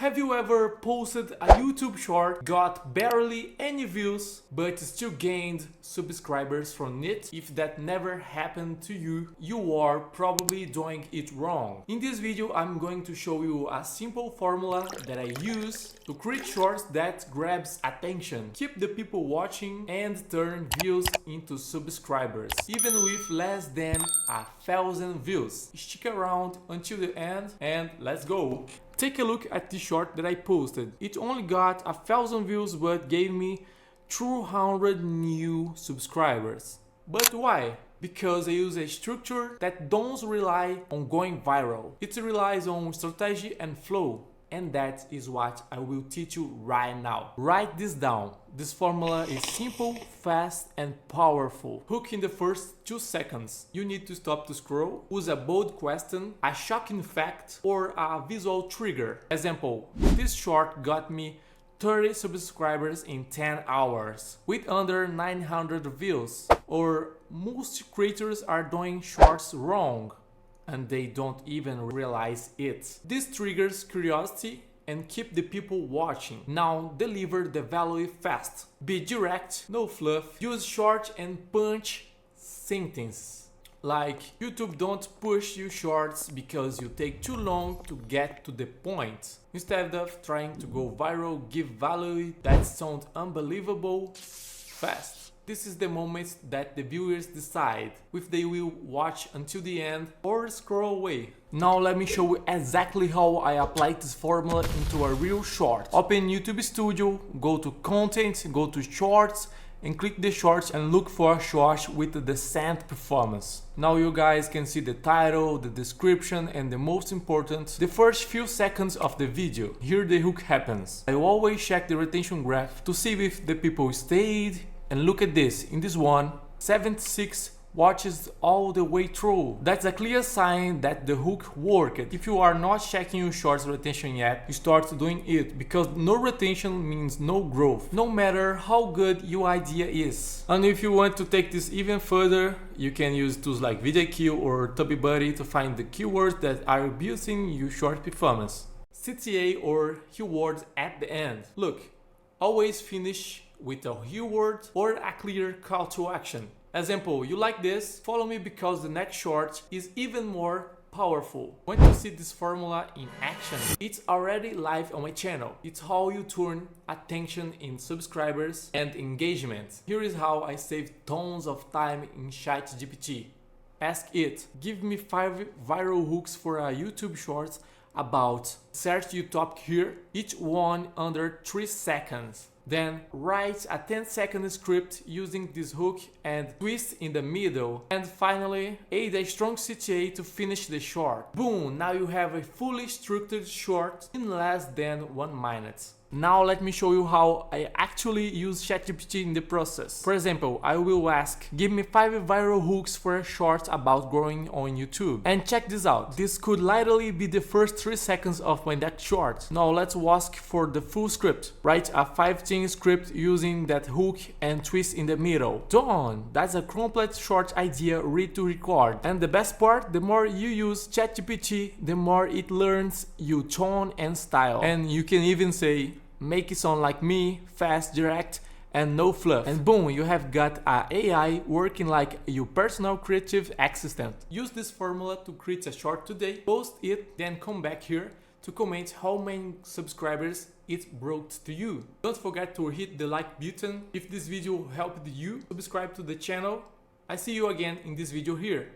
Have you ever posted a YouTube short, got barely any views, but still gained subscribers from it? If that never happened to you, you are probably doing it wrong. In this video, I'm going to show you a simple formula that I use to create shorts that grabs attention, keep the people watching, and turn views into subscribers, even with less than 1,000 views. Stick around until the end and let's go! Take a look at the short that I posted. It only got 1,000 views but gave me 200 new subscribers. But why? Because I use a structure that don't rely on going viral. It relies on strategy and flow. And that is what I will teach you right now. Write this down. This formula is simple, fast, and powerful. Hook in the first 2 seconds. You need to stop to scroll, use a bold question, a shocking fact, or a visual trigger. Example, this short got me 30 subscribers in 10 hours with under 900 views. Or most creators are doing shorts wrong and they don't even realize it. This triggers curiosity and keep the people watching. Now deliver the value fast. Be direct, no fluff. Use short and punch sentences. Like, YouTube don't push you shorts because you take too long to get to the point. Instead of trying to go viral, give value that sounds unbelievable fast. This is the moment that the viewers decide if they will watch until the end or scroll away. Now let me show you exactly how I apply this formula into a real short. Open YouTube Studio, go to Content, go to Shorts, and click the shorts and look for a short with a decent performance. Now you guys can see the title, the description, and the most important, the first few seconds of the video. Here the hook happens. I always check the retention graph to see if the people stayed. And look at this, in this one, 76 watches all the way through. That's a clear sign that the hook worked. If you are not checking your shorts retention yet, you start doing it, because no retention means no growth, no matter how good your idea is. And if you want to take this even further, you can use tools like VidIQ or TubbyBuddy to find the keywords that are boosting your short performance. CTA or keywords at the end. Look, always finish with a keyword or a clear call to action. Example, you like this? Follow me because the next short is even more powerful. Want to see this formula in action? It's already live on my channel. It's how you turn attention in subscribers and engagement. Here is how I save tons of time in ChatGPT. Ask it, give me 5 viral hooks for a YouTube shorts about search your topic here, each one under 3 seconds. Then write a 10-second script using this hook and twist in the middle. And finally, add a strong CTA to finish the short. Boom! Now you have a fully structured short in less than 1 minute. Now let me show you how I actually use ChatGPT in the process. For example, I will ask, give me 5 viral hooks for a short about growing on YouTube. And check this out. This could literally be the first 3 seconds of my next short. Now let's ask for the full script. Write a 15 script using that hook and twist in the middle. Done! That's a complete short idea ready to record. And the best part, the more you use ChatGPT, the more it learns your tone and style. And you can even say, make it sound like me, fast, direct, and no fluff. And boom, you have got a AI working like your personal creative assistant. Use this formula to create a short today, post it, then come back here to comment how many subscribers it brought to you. Don't forget to hit the like button if this video helped you. Subscribe to the channel. I see you again in this video here.